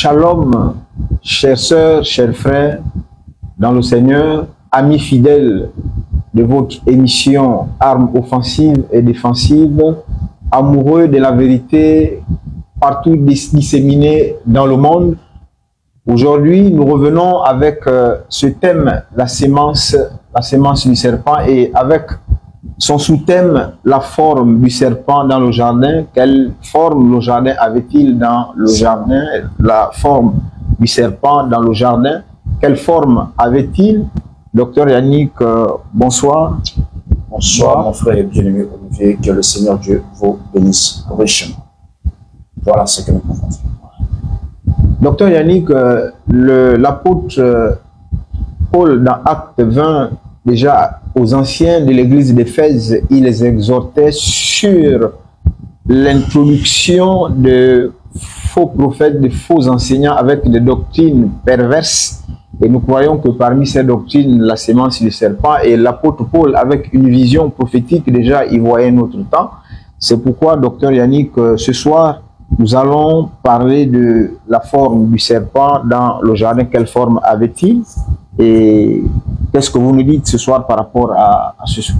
Shalom, chères sœurs, chers frères, dans le Seigneur, amis fidèles de votre émission Armes offensives et défensives, amoureux de la vérité partout disséminée dans le monde. Aujourd'hui, nous revenons avec ce thème, la sémence du serpent, et avec son sous-thème, la forme du serpent dans le jardin. Quelle forme le jardin avait-il dans le jardin? La forme du serpent dans le jardin, quelle forme avait-il? Docteur Yannick, bonsoir. Bonsoir mon frère et bien-aimé Olivier, que le Seigneur Dieu vous bénisse richement. Voilà ce que nous pouvons dire. Docteur Yannick, l'apôtre Paul dans Acte 20, déjà aux anciens de l'église d'Éphèse, il les exhortait sur l'introduction de faux prophètes, de faux enseignants avec des doctrines perverses. Et nous croyons que parmi ces doctrines, la sémence du serpent, et l'apôtre Paul, avec une vision prophétique, déjà, il voyait notre temps. C'est pourquoi, docteur Yannick, ce soir, nous allons parler de la forme du serpent dans le jardin. Quelle forme avait-il? Et qu'est-ce que vous nous dites ce soir par rapport à ce sujet?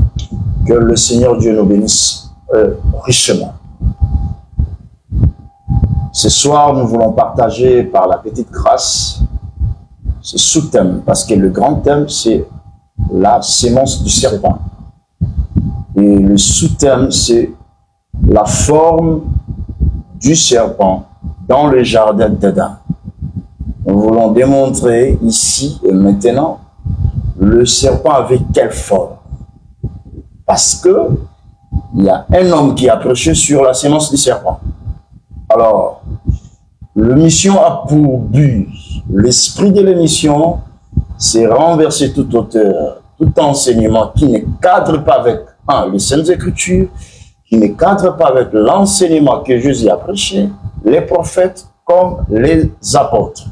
Que le Seigneur Dieu nous bénisse richement. Ce soir, nous voulons partager par la petite grâce ce sous-thème, parce que le grand thème, c'est la sémence du serpent. Et le sous-thème, c'est la forme du serpent dans le jardin d'Éden. Nous voulons démontrer ici et maintenant le serpent avec quelle forme. Parce que il y a un homme qui a prêché sur la sémence du serpent. Alors, l'émission a pour but, l'esprit de l'émission, c'est renverser toute auteur, tout enseignement qui ne cadre pas avec les Saintes Écritures, qui ne cadre pas avec l'enseignement que Jésus a prêché, les prophètes comme les apôtres.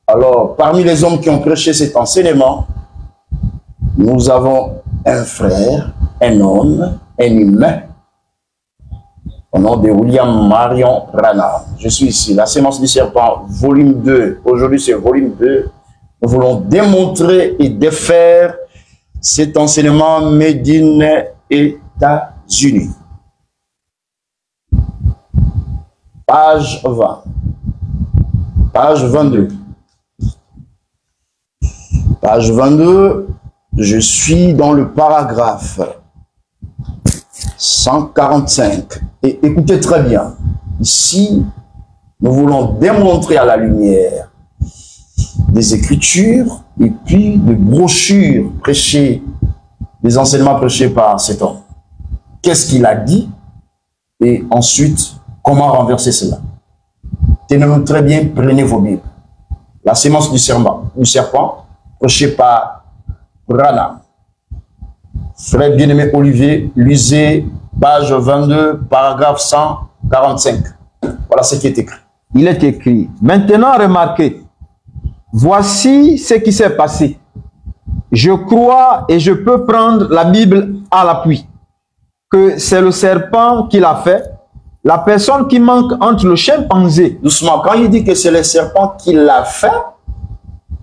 Alors, parmi les hommes qui ont prêché cet enseignement, nous avons un frère, un homme, un humain, au nom de William Marion Branham. Je suis ici, la sémence du serpent, volume 2. Aujourd'hui, c'est volume 2. Nous voulons démontrer et défaire cet enseignement made in États-Unis. Page 20. Page 22. Page 22, je suis dans le paragraphe 145. Et écoutez très bien. Ici, nous voulons démontrer à la lumière des Écritures et puis des brochures prêchées, des enseignements prêchés par cet homme. Qu'est-ce qu'il a dit? Et ensuite, comment renverser cela? Tenez-nous très bien, prenez vos Bibles. La sémence du serpent, prêché par Branham. Frère bien-aimé Olivier, lisez page 22, paragraphe 145. Voilà ce qui est écrit. Il est écrit, maintenant remarquez, voici ce qui s'est passé. Je crois et je peux prendre la Bible à l'appui, que c'est le serpent qui l'a fait. La personne qui manque entre le chimpanzé. Doucement, quand il dit que c'est le serpent qui l'a fait,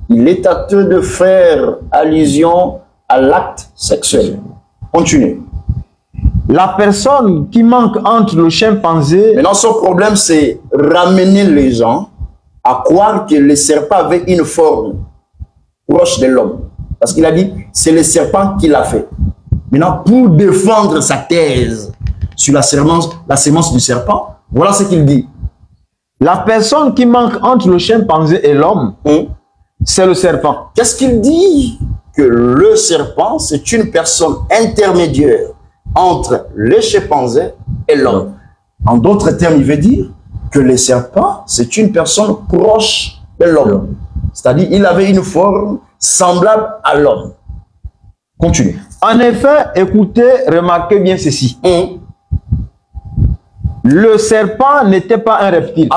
il est acteur de faire allusion à l'acte sexuel. Continuez. La personne qui manque entre le chimpanzé... Maintenant, son problème, c'est ramener les gens à croire que le serpent avait une forme proche de l'homme. Parce qu'il a dit, c'est le serpent qui l'a fait. Maintenant, pour défendre sa thèse sur la sémence du serpent, voilà ce qu'il dit. La personne qui manque entre le chimpanzé et l'homme, c'est le serpent. Qu'est-ce qu'il dit? Que le serpent, c'est une personne intermédiaire entre le chimpanzé et l'homme. En d'autres termes, il veut dire que le serpent, c'est une personne proche de l'homme. C'est-à-dire, il avait une forme semblable à l'homme. Continue. En effet, écoutez, remarquez bien ceci. Le serpent n'était pas un reptile.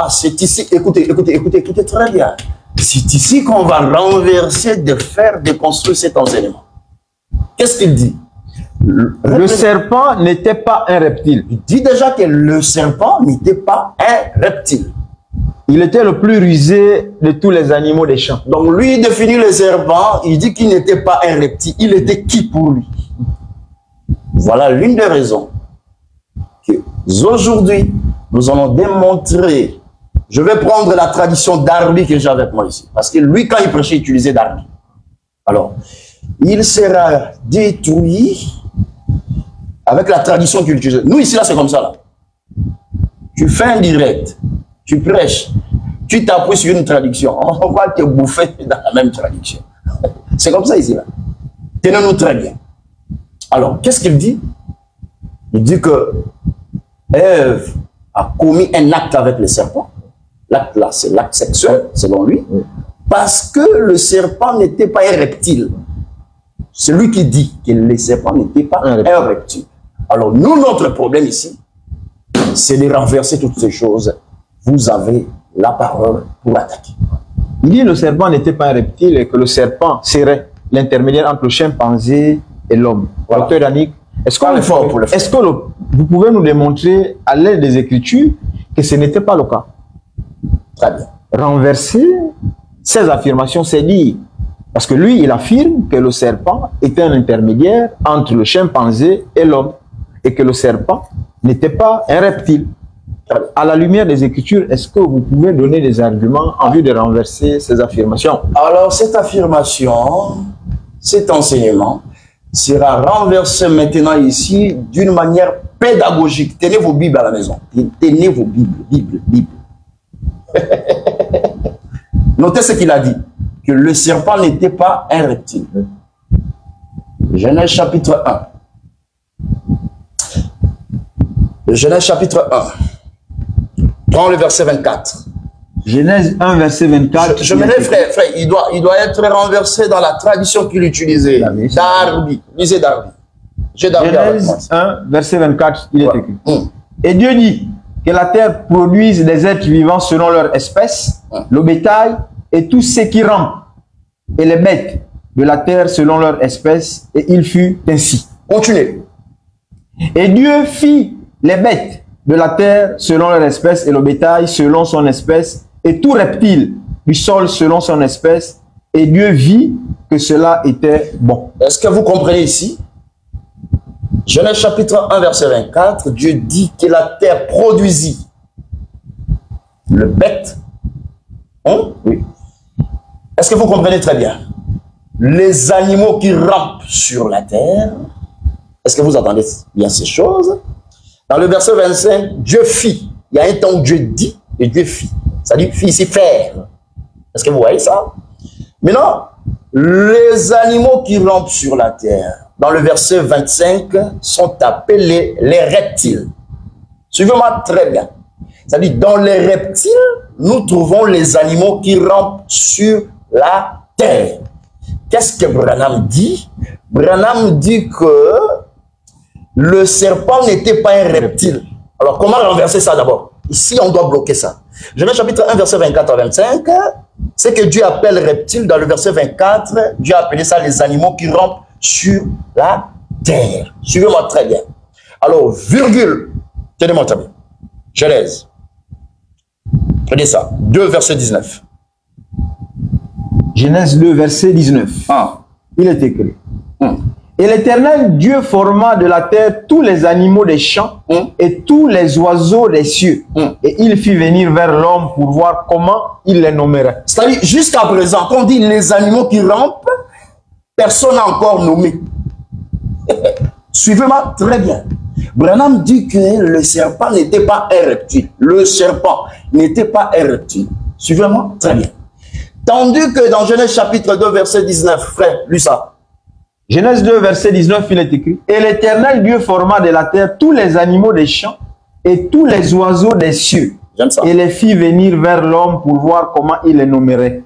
C'est ici, écoutez très bien. C'est ici qu'on va renverser, déconstruire cet enseignement. Qu'est-ce qu'il dit? Le serpent n'était pas un reptile. Il dit déjà que le serpent n'était pas un reptile. Il était le plus rusé de tous les animaux des champs. Donc lui, il définit le serpent, il dit qu'il n'était pas un reptile, il était qui pour lui? Voilà l'une des raisons que aujourd'hui, nous allons démontrer. Je vais prendre la tradition Darby que j'ai avec moi ici. Parce que lui, quand il prêchait, il utilisait Darby. Alors, il sera détruit avec la tradition qu'il utilisait. Nous, ici, là, c'est comme ça, là. Tu fais un direct, tu prêches, tu t'appuies sur une traduction, on va te bouffer dans la même traduction. C'est comme ça ici, là. Tenez-nous très bien. Alors, qu'est-ce qu'il dit? Il dit que Ève a commis un acte avec le serpent. L'acte là, c'est l'acte sexuel, selon lui, parce que le serpent n'était pas un reptile. C'est lui qui dit que le serpent n'était pas un reptile. Alors, nous, notre problème ici, c'est de renverser toutes ces choses. Vous avez la parole pour attaquer. Il dit que le serpent n'était pas un reptile et que le serpent serait l'intermédiaire entre le chimpanzé et l'homme. Voilà. Docteur Yannick, est-ce Est-ce que vous pouvez nous démontrer à l'aide des Écritures que ce n'était pas le cas? Très bien. Renverser ces affirmations, c'est dire, parce que lui, il affirme que le serpent était un intermédiaire entre le chimpanzé et l'homme et que le serpent n'était pas un reptile. À la lumière des Écritures, est-ce que vous pouvez donner des arguments en vue de renverser ces affirmations? Alors, cette affirmation, cet enseignement sera renversé maintenant ici d'une manière pédagogique. Tenez vos Bibles à la maison. Tenez vos Bibles. Notez ce qu'il a dit, que le serpent n'était pas un reptile. Genèse chapitre 1. Genèse chapitre 1. Prends le verset 24. Genèse 1, verset 24. Je me dis, frère, il doit être renversé dans la tradition qu'il utilisait. Darby. Lisez Darby. Genèse 1, verset 24, il est écrit. Et Dieu dit que la terre produise des êtres vivants selon leur espèce, le bétail et tous ceux qui rampent, et les bêtes de la terre selon leur espèce, et il fut ainsi. Continuez. Et Dieu fit les bêtes de la terre selon leur espèce, et le bétail selon son espèce, et tout reptile du sol selon son espèce, et Dieu vit que cela était bon. Est-ce que vous comprenez ici? Genèse chapitre 1, verset 24, Dieu dit que la terre produisit le bête. Oui. Est-ce que vous comprenez très bien? Les animaux qui rampent sur la terre. Est-ce que vous entendez bien ces choses? Dans le verset 25, Dieu fit. Il y a un temps où Dieu dit et Dieu fit. Ça dit fit ici faire. Est-ce que vous voyez ça? Maintenant, les animaux qui rampent sur la terre, dans le verset 25, sont appelés les reptiles. Suivez-moi très bien. C'est-à-dire, dans les reptiles, nous trouvons les animaux qui rampent sur la terre. Qu'est-ce que Branham dit? Branham dit que le serpent n'était pas un reptile. Alors, comment renverser ça d'abord? Ici, on doit bloquer ça. Genèse chapitre 1, verset 24 à 25, c'est que Dieu appelle reptile. Dans le verset 24, Dieu a appelé ça les animaux qui rampent sur la terre. Suivez-moi très bien. Alors, virgule, tenez-moi très bien. Genèse. Prenez ça. 2, verset 19. Genèse 2, verset 19. Il est écrit. Et l'Éternel Dieu forma de la terre tous les animaux des champs et tous les oiseaux des cieux. Et il fit venir vers l'homme pour voir comment il les nommerait. C'est-à-dire, jusqu'à présent, quand on dit les animaux qui rampent, personne n'a encore nommé. Suivez-moi très bien. Branham dit que le serpent n'était pas un reptile. Le serpent n'était pas un reptile. Suivez-moi très bien. Tandis que dans Genèse chapitre 2, verset 19, frère, lis ça. Genèse 2, verset 19, il est écrit. Et l'Éternel Dieu forma de la terre tous les animaux des champs et tous les oiseaux des cieux. J'aime ça. Et les fit venir vers l'homme pour voir comment il les nommerait.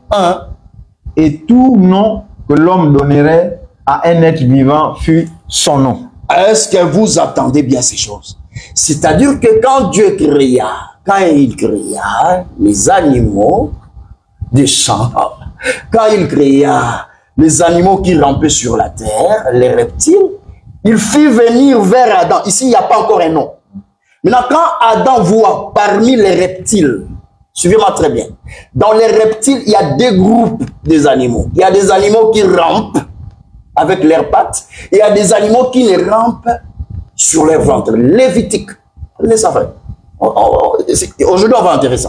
Et tout nom que l'homme donnerait à un être vivant fut son nom. Est-ce que vous attendez bien ces choses? C'est-à-dire que quand Dieu créa, quand il créa les animaux des champs, quand il créa les animaux qui rampaient sur la terre, les reptiles, il fit venir vers Adam. Ici, il n'y a pas encore un nom. Maintenant, quand Adam voit parmi les reptiles Suivez-moi très bien. Dans les reptiles, il y a deux groupes des animaux. Il y a des animaux qui rampent avec leurs pattes. Et il y a des animaux qui ne rampent sur leur ventre. Lévitique. Les savez. Aujourd'hui, on va intéresser.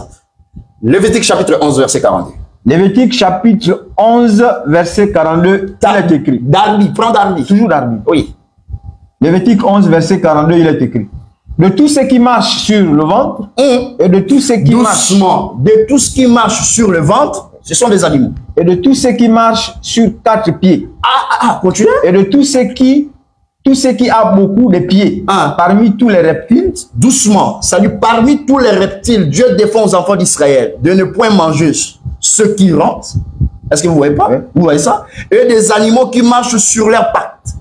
Lévitique chapitre 11, verset 42. Lévitique chapitre 11, verset 42, il est écrit. Darby, prends Darby. Toujours Darby. Oui. Lévitique 11, verset 42, il est écrit. De tout ce qui marche sur le ventre et de tout ce qui marche. De tout ce qui marche sur le ventre, ce sont des animaux. Et de tout ce qui marche sur 4 pieds. Continuez. Et de tout ce qui a beaucoup de pieds. Parmi tous les reptiles. Doucement. Ça dit, parmi tous les reptiles, Dieu défend aux enfants d'Israël de ne point manger ceux qui rentrent. Est-ce que vous voyez pas? Vous voyez ça? Et des animaux qui marchent sur leurs pattes.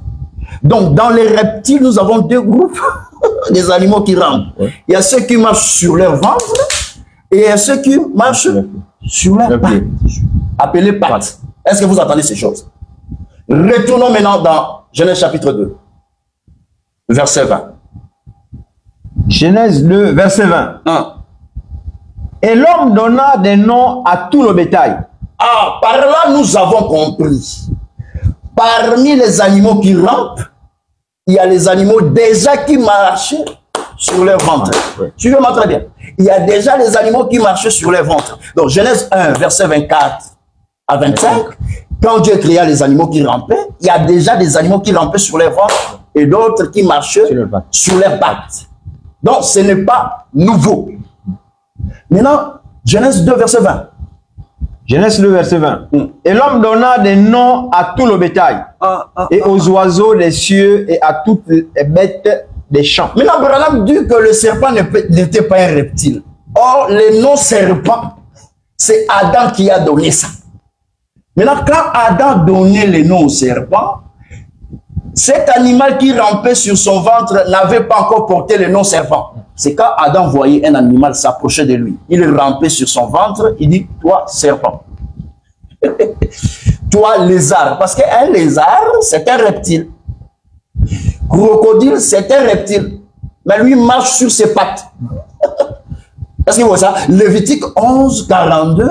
Donc, dans les reptiles, nous avons deux groupes des animaux qui rampent. Il y a ceux qui marchent sur leur ventre et il y a ceux qui marchent sur leurs pattes. Appelés pattes. Est-ce que vous entendez ces choses? Retournons maintenant dans Genèse chapitre 2, verset 20. Genèse 2, verset 20. Et l'homme donna des noms à tout le bétail. Par là, nous avons compris. Parmi les animaux qui rampent, il y a les animaux déjà qui marchent sur leur ventre. Suivez-moi très bien. Il y a déjà les animaux qui marchaient sur leur ventre. Donc, Genèse 1, verset 24 à 25, quand Dieu créa les animaux qui rampaient, il y a déjà des animaux qui rampaient sur leur ventre et d'autres qui marchaient sur leurs pattes. Donc, ce n'est pas nouveau. Maintenant, Genèse 2, verset 20. Genèse 2, verset 20. Et l'homme donna des noms à tout le bétail, et aux oiseaux des cieux, et à toutes les bêtes des champs. Maintenant, Branham dit que le serpent n'était pas un reptile. Or, les noms serpents, c'est Adam qui a donné ça. Maintenant, quand Adam donnait les noms au serpent, cet animal qui rampait sur son ventre n'avait pas encore porté le nom serpent. C'est quand Adam voyait un animal s'approcher de lui. Il rampait sur son ventre, il dit, toi, serpent. Toi, lézard. Parce qu'un lézard, c'est un reptile. Crocodile, c'est un reptile. Mais lui marche sur ses pattes. Est-ce que vous voyez ça? Lévitique 11, 42.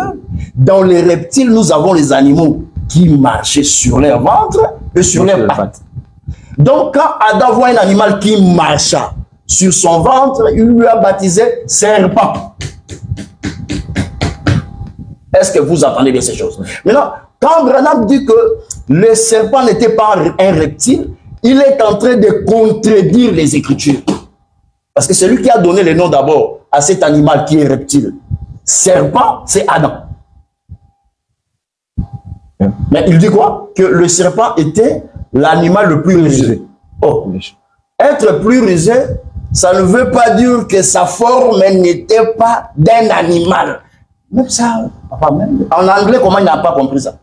Dans les reptiles, nous avons les animaux qui marchaient sur leur ventre et sur leurs pattes. Donc, quand Adam voit un animal qui marcha sur son ventre, il lui a baptisé serpent. Est-ce que vous entendez bien ces choses? Maintenant, quand Branham dit que le serpent n'était pas un reptile, il est en train de contredire les Écritures. Parce que c'est lui qui a donné le nom d'abord à cet animal qui est reptile. Serpent, c'est Adam. Mais il dit quoi? Que le serpent était l'animal le plus rusé. Oh. Être plus rusé, ça ne veut pas dire que sa forme n'était pas d'un animal. Même ça, papa, même en anglais, comment il n'a pas compris ça?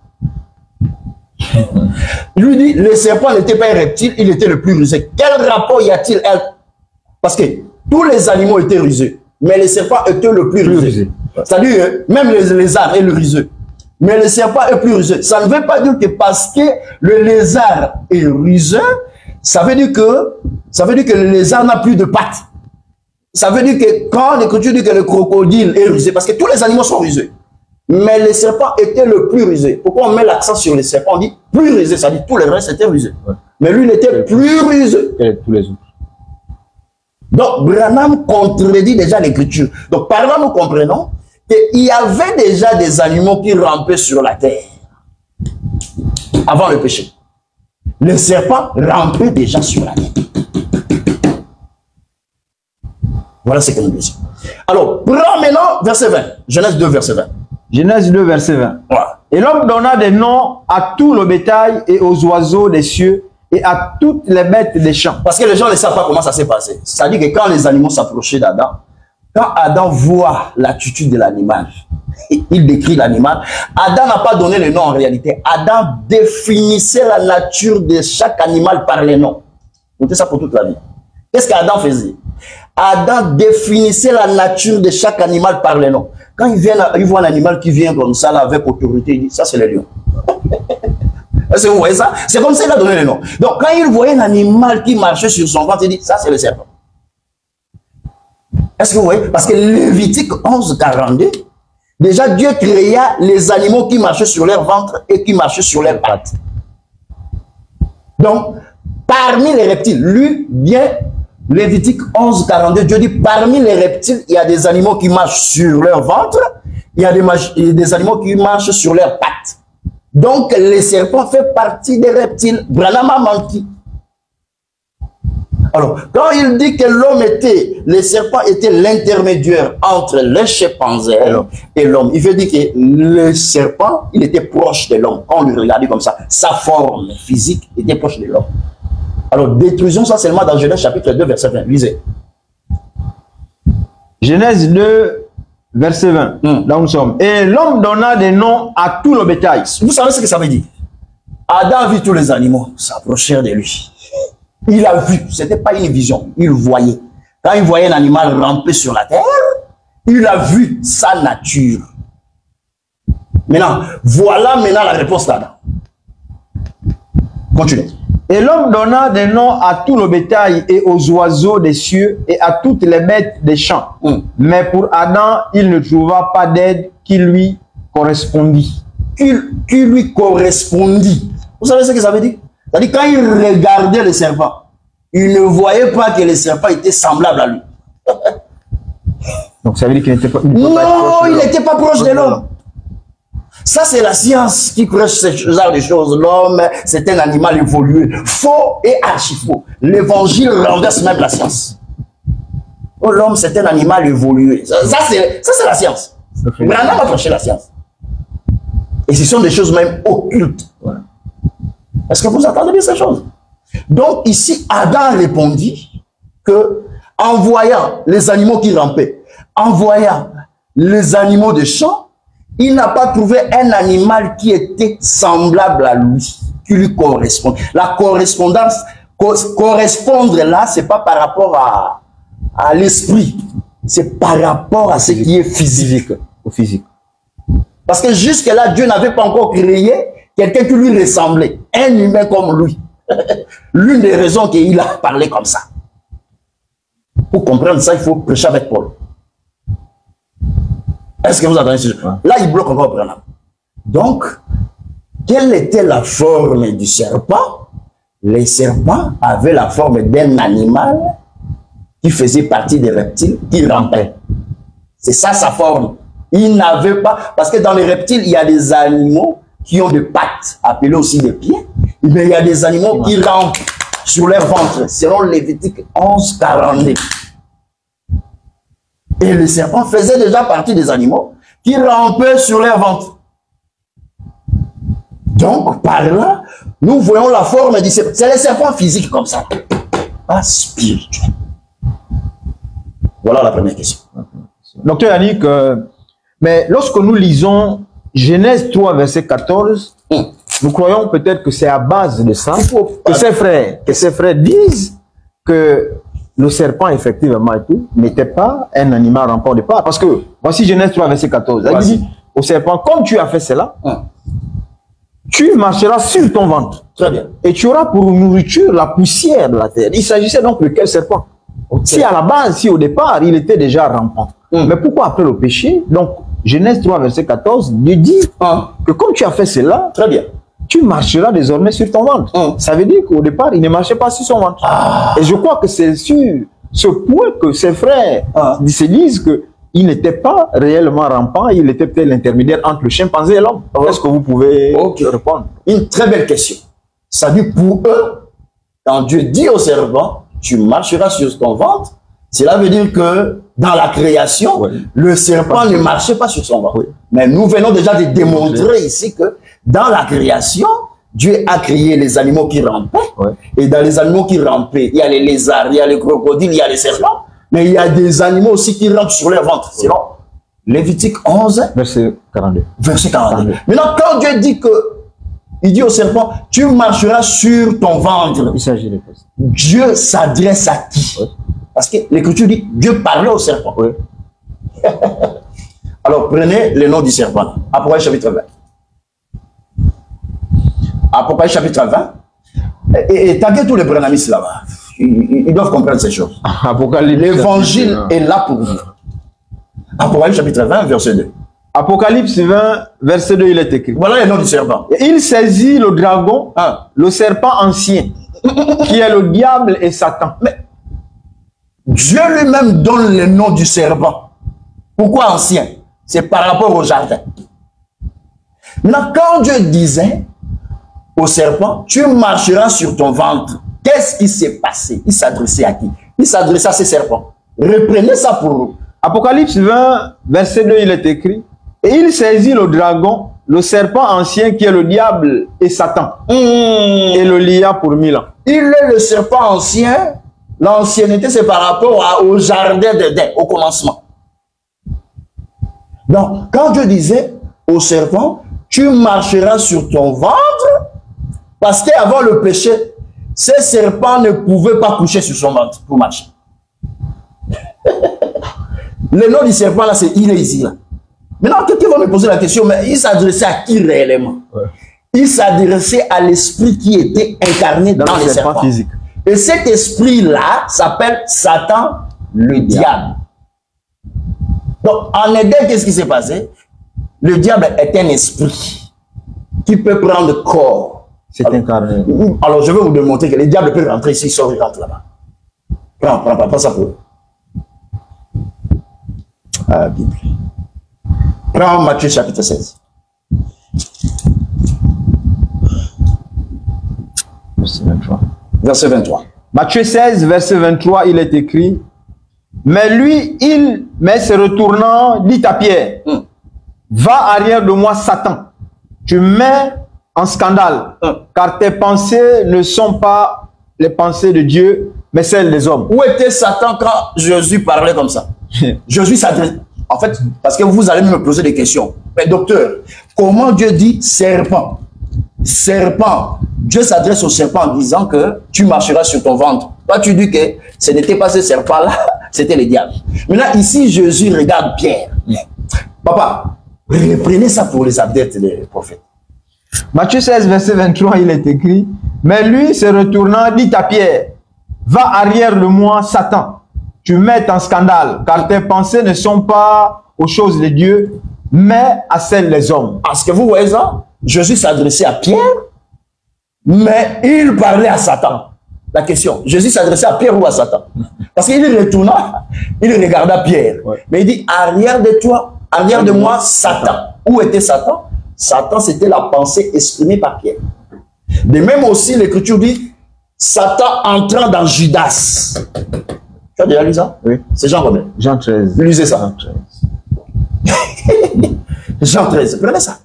Il lui dit, le serpent n'était pas un reptile, il était le plus rusé. Quel rapport y a-t-il? Parce que tous les animaux étaient rusés, mais le serpent était le plus rusé. C'est-à-dire, même les lézards est le rusé. Mais le serpent est plus rusé. Ça ne veut pas dire que parce que le lézard est rusé, ça veut dire que le lézard n'a plus de pattes. Ça veut dire que quand l'Écriture dit que le crocodile est rusé, parce que tous les animaux sont rusés, mais le serpent était le plus rusé. Pourquoi on met l'accent sur le serpent? On dit plus rusé, ça dit tous les restes étaient rusés. Mais lui, il était plus rusé que tous les autres. Donc, Branham contredit déjà l'Écriture. Donc, par là, nous comprenons qu'il y avait déjà des animaux qui rampaient sur la terre avant le péché. Le serpent rampait déjà sur la terre. Voilà ce que nous disons. Alors, prends maintenant verset 20. Genèse 2, verset 20. Genèse 2, verset 20. Voilà. Et l'homme donna des noms à tout le bétail et aux oiseaux des cieux et à toutes les bêtes des champs. Parce que les gens ne savent pas comment ça s'est passé. C'est-à-dire que quand les animaux s'approchaient d'Adam, quand Adam voit l'attitude de l'animal, il décrit l'animal, Adam n'a pas donné le nom en réalité. Adam définissait la nature de chaque animal par les noms. Notez ça pour toute la vie. Qu'est-ce qu'Adam faisait? Adam définissait la nature de chaque animal par les noms. Quand il voit un animal qui vient comme ça, là, avec autorité, il dit, ça c'est le lion. Est-ce que vous voyez ça? C'est comme ça qu'il a donné le nom. Donc quand il voyait un animal qui marchait sur son ventre, il dit, ça c'est le serpent. Est-ce que vous voyez? Parce que Lévitique 11, 42 Déjà, Dieu créa les animaux qui marchaient sur leur ventre et qui marchaient sur leurs pattes. Donc, parmi les reptiles, lui, bien, Lévitique 11, 42, Dieu dit, parmi les reptiles, il y a des animaux qui marchent sur leur ventre, il y a des animaux qui marchent sur leurs pattes. Donc, les serpents font partie des reptiles. Branham a menti. Alors, quand il dit que les serpents étaient l'intermédiaire entre les chimpanzés et l'homme, il veut dire que le serpent, il était proche de l'homme. On le regardait comme ça. Sa forme physique était proche de l'homme. Alors, détruisons ça seulement dans Genèse chapitre 2, verset 20. Lisez. Genèse 2, verset 20. Là où nous sommes. Et l'homme donna des noms à tout le bétail. Vous savez ce que ça veut dire? Adam vit tous les animaux s'approchèrent de lui. Il a vu, ce n'était pas une vision, il voyait. Quand il voyait un animal ramper sur la terre, il a vu sa nature. Maintenant, voilà maintenant la réponse d'Adam. Continuez. Et l'homme donna des noms à tout le bétail et aux oiseaux des cieux et à toutes les bêtes des champs. Mais pour Adam, il ne trouva pas d'aide qui lui correspondit. Qui lui correspondit. Vous savez ce que ça veut dire? C'est-à-dire, quand il regardait le serpent, il ne voyait pas que le serpent était semblable à lui. Donc, ça veut dire qu'il n'était pas... Non, il n'était pas proche de l'homme. Ça, c'est la science qui crée ce genre de choses. L'homme, c'est un animal évolué. Faux et archi-faux. L'évangile renverse même la science. Oh, l'homme, c'est un animal évolué. Ça c'est la science. Branham a prêché la science. Et ce sont des choses même occultes. Voilà. Est-ce que vous entendez bien ces choses? Donc ici, Adam répondit que en voyant les animaux qui rampaient, en voyant les animaux de champ, il n'a pas trouvé un animal qui était semblable à lui, qui lui correspond. La correspondance, correspondre là, c'est pas par rapport à l'esprit, c'est par rapport à ce qui est physique. Au physique. Parce que jusque-là, Dieu n'avait pas encore créé quelqu'un qui lui ressemblait, un humain comme lui. L'une des raisons qu'il a parlé comme ça. Pour comprendre ça, il faut prêcher avec Paul. Est-ce que vous entendez ce jeu? Là, il bloque encore Branham. Donc, quelle était la forme du serpent? Les serpents avaient la forme d'un animal qui faisait partie des reptiles qui rampaient. C'est ça sa forme. Il n'avait pas... Parce que dans les reptiles, il y a des animaux qui ont des pattes, appelées aussi des pieds. Mais il y a des animaux qui rampent sur leur ventre, selon Lévitique 11, 42. Et le serpent faisait déjà partie des animaux qui rampaient sur leur ventre. Donc, par là, nous voyons la forme du serpent. C'est le serpent physique comme ça, pas spirituel. Voilà la première question. Docteur Yannick, mais lorsque nous lisons Genèse 3, verset 14, nous croyons peut-être que c'est à base de ça que ses frères disent que le serpent, effectivement, n'était pas un animal rampant au départ. Parce que, voici Genèse 3, verset 14. Il dit au serpent, comme tu as fait cela, tu marcheras sur ton ventre. Très bien. Et tu auras pour nourriture la poussière de la terre. Il s'agissait donc de quel serpent? Si à la base, si au départ, il était déjà rampant. Mais pourquoi après le péché? Donc, Genèse 3, verset 14, Dieu dit que comme tu as fait cela, très bien, tu marcheras désormais sur ton ventre. Ça veut dire qu'au départ, il ne marchait pas sur son ventre. Et je crois que c'est sur ce point que ses frères se disent qu'il n'était pas réellement rampant, il était peut-être l'intermédiaire entre le chimpanzé et l'homme. Est-ce que vous pouvez répondre? Une très belle question. Ça dit pour eux, quand Dieu dit au serpent, tu marcheras sur ton ventre, cela veut dire que dans la création, le serpent ne marchait pas sur son ventre. Mais nous venons déjà de démontrer ici que dans la création, Dieu a créé les animaux qui rampaient. Et dans les animaux qui rampaient, il y a les lézards, il y a les crocodiles, il y a les serpents. Mais il y a des animaux aussi qui rampent sur leur ventre. Sinon, Lévitique 11, verset 42. Verset 42. Maintenant, quand Dieu dit que, il dit au serpent, tu marcheras sur ton ventre. Il s'agit de ça. Dieu s'adresse à qui? Parce que l'Écriture dit, Dieu parlait au serpent. Alors, prenez le nom du serpent. Apocalypse chapitre 20. Apocalypse chapitre 20. Et taguez tous les branhamistes là-bas. Ils doivent comprendre ces choses. L'évangile est là pour vous. Apocalypse chapitre 20, verset 2. Apocalypse 20, verset 2, il est écrit. Voilà les noms du serpent. Et il saisit le dragon, le serpent ancien, qui est le diable et Satan. Mais Dieu lui-même donne le nom du serpent. Pourquoi ancien? C'est par rapport au jardin. Maintenant, quand Dieu disait au serpent, tu marcheras sur ton ventre, qu'est-ce qui s'est passé? Il s'adressait à qui? Il s'adressait à ces serpents. Reprenez ça pour nous. Apocalypse 20, verset 2, il est écrit. Et il saisit le dragon, le serpent ancien qui est le diable et Satan, et le lia pour 1000 ans. Il est le serpent ancien. L'ancienneté, c'est par rapport au jardin d'Éden, au commencement. Donc, quand Dieu disait au serpent, tu marcheras sur ton ventre, parce qu'avant le péché, ces serpents ne pouvaient pas coucher sur son ventre pour marcher. Le nom du serpent, là, c'est il est ici, là. Maintenant, quelqu'un va me poser la question, mais il s'adressait à qui réellement? Il s'adressait à l'esprit qui était incarné dans les serpents physiques. Et cet esprit-là s'appelle Satan, le diable. Donc, en Éden, qu'est-ce qui s'est passé? Le diable est un esprit qui peut prendre corps. C'est incarné. Alors, je vais vous démontrer que le diable peut rentrer ici, il sort, il rentre là-bas. Prends ça pour eux. Ah, Bible. Prends Matthieu chapitre 16. Verset 23. Matthieu 16, verset 23, il est écrit. Mais lui, mais se retournant, dit à Pierre, va arrière de moi, Satan. Tu mets en scandale, car tes pensées ne sont pas les pensées de Dieu, mais celles des hommes. Où était Satan quand Jésus parlait comme ça? Jésus s'adresse. En fait, parce que vous allez me poser des questions. Mais docteur, comment Dieu dit serpent? Serpent. Dieu s'adresse au serpent en disant que tu marcheras sur ton ventre. Toi, tu dis que ce n'était pas ce serpent-là, c'était le diable. Maintenant, ici, Jésus regarde Pierre. Papa, reprenez ça pour les adeptes des prophètes. Matthieu 16, verset 23, il est écrit. Mais lui, se retournant, dit à Pierre, va arrière de moi, Satan. Tu mets en scandale, car tes pensées ne sont pas aux choses de Dieu, mais à celles des hommes. Parce que vous voyez ça, Jésus s'adressait à Pierre, mais il parlait à Satan. La question, Jésus s'adressait à Pierre ou à Satan? Parce qu'il retourna, il regarda Pierre. Mais il dit, arrière de toi, arrière de moi, Satan. Où était Satan? Satan, c'était la pensée exprimée par Pierre. De même aussi, l'Écriture dit, Satan entrant dans Judas. Tu as déjà lu ça? Oui. C'est Jean combien? Jean 13. Lisez ça. Jean 13, prenez ça.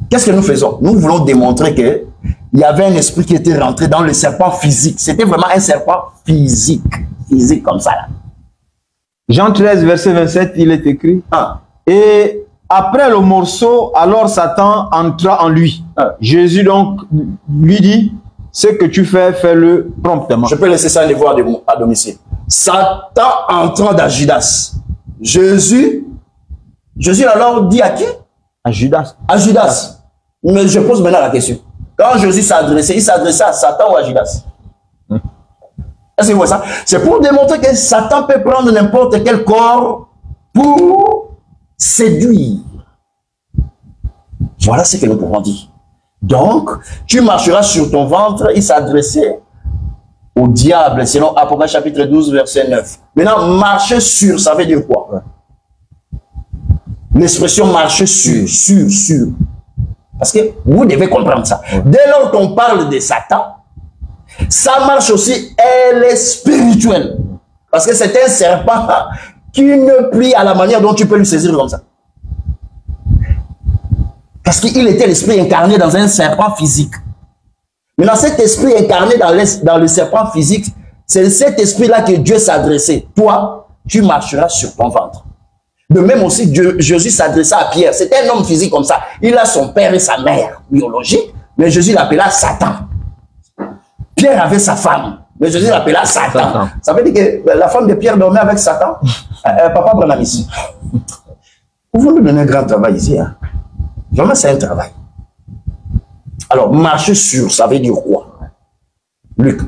Qu'est-ce que nous faisons? Nous voulons démontrer qu'il y avait un esprit qui était rentré dans le serpent physique. C'était vraiment un serpent physique. Physique comme ça. Là. Jean 13, verset 27, il est écrit. Et après le morceau, alors Satan entra en lui. Jésus donc lui dit, ce que tu fais, fais-le promptement. Je peux laisser ça les voir à domicile. Satan entrant dans Judas. Jésus alors dit à qui? À Judas. À Judas. Mais je pose maintenant la question. Quand Jésus s'adressait, il s'adressait à Satan ou à Judas? Est-ce que vous voyez ça? C'est pour démontrer que Satan peut prendre n'importe quel corps pour séduire. Voilà ce que nous pouvons dire. Donc, tu marcheras sur ton ventre, il s'adressait au diable, selon Apocalypse chapitre 12, verset 9. Maintenant, marcher sur, ça veut dire quoi? L'expression marcher sur. Parce que vous devez comprendre ça. Dès lors qu'on parle de Satan, sa marche aussi, elle est spirituelle. Parce que c'est un serpent qui ne plie à la manière dont tu peux lui saisir comme ça. Parce qu'il était l'esprit incarné dans un serpent physique. Maintenant, cet esprit incarné dans le serpent physique, c'est cet esprit-là que Dieu s'adressait. Toi, tu marcheras sur ton ventre. De même aussi, Jésus s'adressa à Pierre. C'était un homme physique comme ça. Il a son père et sa mère biologique, mais Jésus l'appela Satan. Pierre avait sa femme, mais Jésus l'appela Satan. Ça veut dire que la femme de Pierre dormait avec Satan. Papa Branham ici. Vous nous donnez un grand travail ici. Hein? Vraiment, c'est un travail. Alors, marcher sur, ça veut dire quoi? Luc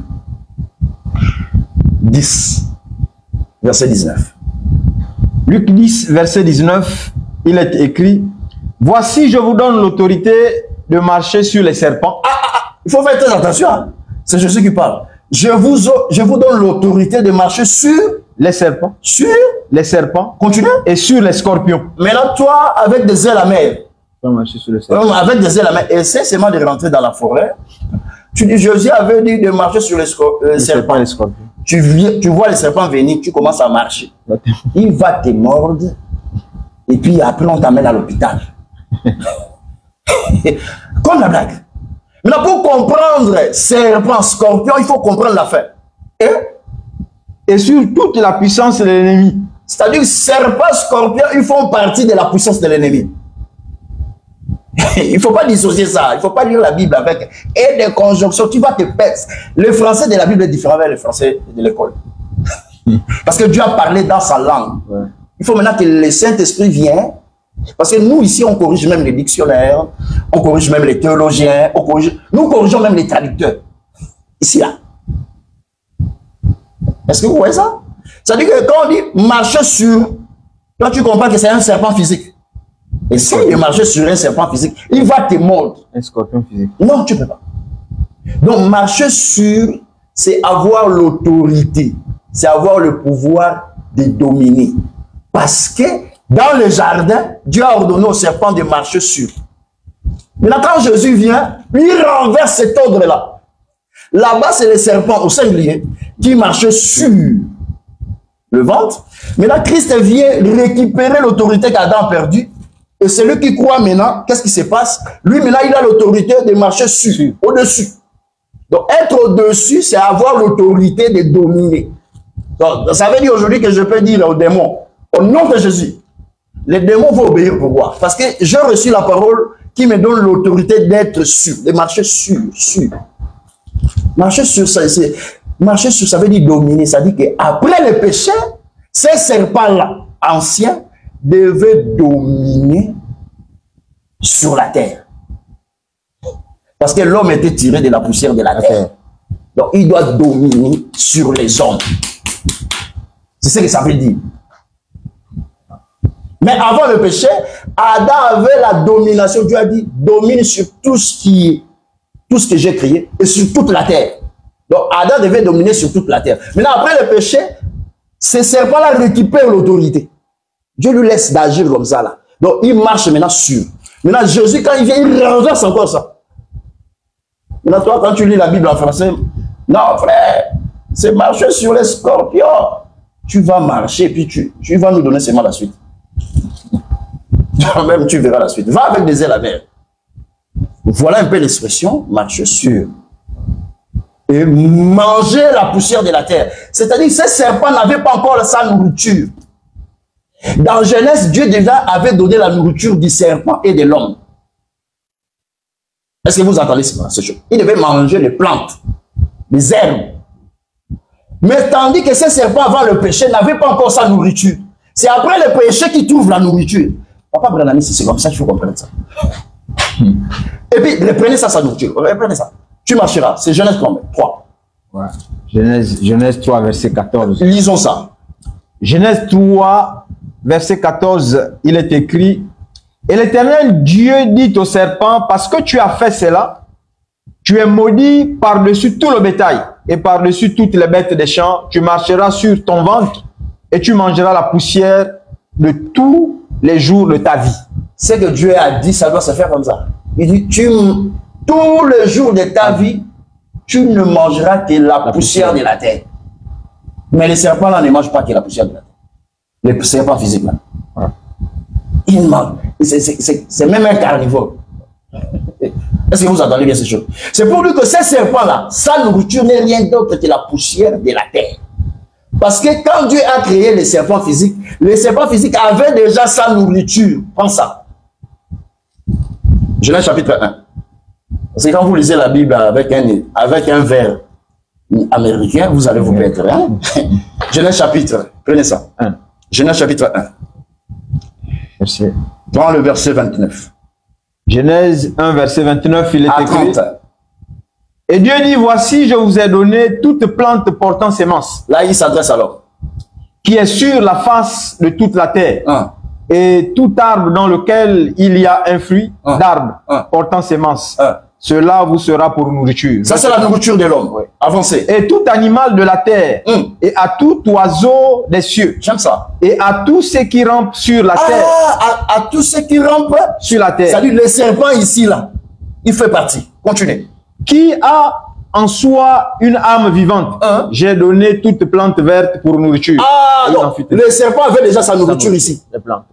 10, verset 19. Luc 10, verset 19, il est écrit, voici, je vous donne l'autorité de marcher sur les serpents. Il faut faire très attention. Hein. C'est Jésus qui parle. Je vous donne l'autorité de marcher sur les serpents. Sur les serpents. Continue. Et sur les scorpions. Maintenant, toi, avec des ailes à mer. Marcher sur les serpents. Avec des ailes à mer. Essaie seulement de rentrer dans la forêt. Tu dis, Jésus avait dit de marcher sur les serpents. Les scorpions. Tu vois les serpents venir, tu commences à marcher. Il va te mordre. Et puis après, on t'amène à l'hôpital. Comme la blague. Maintenant, pour comprendre serpent, scorpion, il faut comprendre l'affaire. Et sur toute la puissance de l'ennemi. C'est-à-dire, serpent, scorpion, ils font partie de la puissance de l'ennemi. Il ne faut pas dissocier ça. Il ne faut pas lire la Bible avec et des conjonctions. Tu vas te perdre. Le français de la Bible est différent avec le français de l'école. Parce que Dieu a parlé dans sa langue. Ouais. Il faut maintenant que le Saint-Esprit vienne. Parce que nous, ici, on corrige même les dictionnaires, on corrige même les théologiens, nous corrigeons même les traducteurs. Ici, là. Est-ce que vous voyez ça? C'est-à-dire que quand on dit marcher sur, toi, tu comprends que c'est un serpent physique. Essaye de marcher sur un serpent physique, il va te mordre. Un scorpion physique. Non, tu ne peux pas. Donc, marcher sur, c'est avoir l'autorité, c'est avoir le pouvoir de dominer. Parce que dans le jardin, Dieu a ordonné au serpent de marcher sur. Maintenant, quand Jésus vient, il renverse cet ordre-là. Là-bas, c'est les serpents au singulier qui marchaient sur le ventre. Maintenant, Christ vient récupérer l'autorité qu'Adam a perdue. Et celui qui croit maintenant, qu'est-ce qui se passe? Lui, maintenant, il a l'autorité de marcher sur, au-dessus. Donc, être au-dessus, c'est avoir l'autorité de dominer. Donc, ça veut dire aujourd'hui que je peux dire aux démons, au nom de Jésus, les démons vont obéir. Pourquoi? Parce que j'ai reçu la parole qui me donne l'autorité d'être sûr, de marcher sur. Marcher sur, marcher sur, ça veut dire dominer. Ça veut dire qu'après le péché, ces serpents-là, anciens, devaient dominer sur la terre. Parce que l'homme était tiré de la poussière de la terre. Donc, il doit dominer sur les hommes. C'est ce que ça veut dire. Mais avant le péché, Adam avait la domination. Dieu a dit, domine sur tout ce que j'ai créé et sur toute la terre. Donc, Adam devait dominer sur toute la terre. Maintenant, après le péché, ces serpents-là récupèrent l'autorité. Dieu lui laisse d'agir comme ça, là. Donc, il marche maintenant sur. Maintenant, Jésus, quand il vient, il renverse encore ça. Maintenant, toi, quand tu lis la Bible en français, non, frère, c'est marcher sur les scorpions. Tu vas marcher, puis tu vas nous donner seulement la suite. Même tu verras la suite. Va avec des ailes à mer. Voilà un peu l'expression, marcher sur. Et manger la poussière de la terre. C'est-à-dire que ces serpents n'avaient pas encore sa nourriture. Dans Genèse, Dieu déjà avait donné la nourriture du serpent et de l'homme. Est-ce que vous entendez ce chose? Il devait manger les plantes, les herbes. Mais tandis que ces serpents, avant le péché, n'avaient pas encore sa nourriture. C'est après le péché qu'ils trouvent la nourriture. Papa Branham, c'est comme ça qu'il faut comprendre ça. Et puis, reprenez ça, sa nourriture. Reprenez ça. Tu marcheras. C'est Genèse 3. Ouais. Genèse 3, verset 14. Lisons ça. Genèse 3, verset 14, il est écrit, et l'Éternel Dieu dit au serpent, parce que tu as fait cela, tu es maudit par-dessus tout le bétail et par-dessus toutes les bêtes des champs, tu marcheras sur ton ventre et tu mangeras la poussière de tous les jours de ta vie. Ce que Dieu a dit, ça doit se faire comme ça. Il dit, tous les jours de ta vie, tu ne mangeras que la poussière de la terre. Mais les serpents là ne mangent pas que la poussière de la terre. Les serpents physiques là. Ouais. Ils mangent. C'est même un carnivore. Est-ce que vous entendez bien ces choses? C'est pour dire que ces serpents là, sa nourriture n'est rien d'autre que la poussière de la terre. Parce que quand Dieu a créé les serpents physiques avaient déjà sa nourriture. Prends ça. Genèse chapitre 1. Parce que quand vous lisez la Bible avec un vers américain, vous allez vous perdre. Hein? Genèse chapitre, prenez ça. 1. Genèse chapitre 1. Merci. Prends le verset 29. Genèse 1, verset 29, il est écrit. 30. Et Dieu dit, voici, je vous ai donné toute plante portant sémence. Là, il s'adresse alors. Qui est sur la face de toute la terre. Et tout arbre dans lequel il y a un fruit d'arbre portant semence, cela vous sera pour nourriture. Ça, c'est la nourriture de l'homme. Oui. Avancez. Et tout animal de la terre, et à tout oiseau des cieux, J'aime ça. et à tous ceux qui rampent sur la terre. À tous ceux qui rampent Sur la terre. C'est-à-dire le serpent ici, là, il fait partie. Continuez. Qui a en soi une âme vivante. J'ai donné toute plante verte pour nourriture. Non, le serpent avait déjà sa nourriture ici. Les plantes.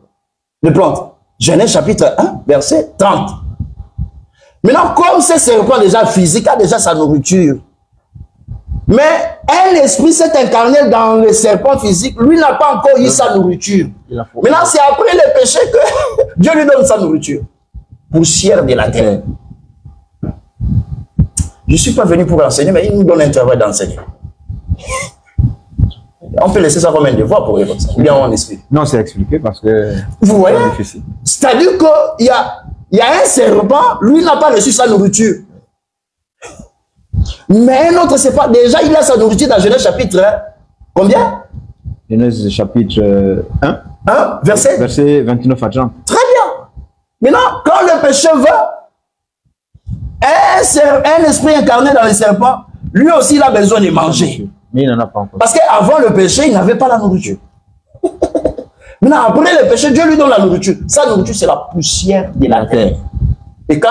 Les plantes. Genèse chapitre 1, verset 30. Maintenant, comme ce serpent déjà physique a déjà sa nourriture, mais un esprit s'est incarné dans le serpent physique, lui n'a pas encore eu sa nourriture. Maintenant, c'est après le péché que Dieu lui donne sa nourriture. Poussière de la terre. Je ne suis pas venu pour enseigner, mais il nous donne un travail d'enseigner. On peut laisser ça comme un devoir pour eux, ou bien on explique. Non, c'est expliqué parce que vous voyez, c'est-à-dire qu'il y a un serpent, lui n'a pas reçu sa nourriture. Mais un autre, c'est pas. Déjà, il a sa nourriture dans Genèse chapitre 1. Combien? Genèse chapitre 1. Verset 29 à 30. Très bien. Maintenant, quand le péché va, un esprit incarné dans le serpent, lui aussi, il a besoin de manger. Mais il n'en a pas encore. Parce qu'avant le péché, il n'avait pas la nourriture. Maintenant, après le péché, Dieu lui donne la nourriture. Sa nourriture, c'est la poussière de la terre. Et quand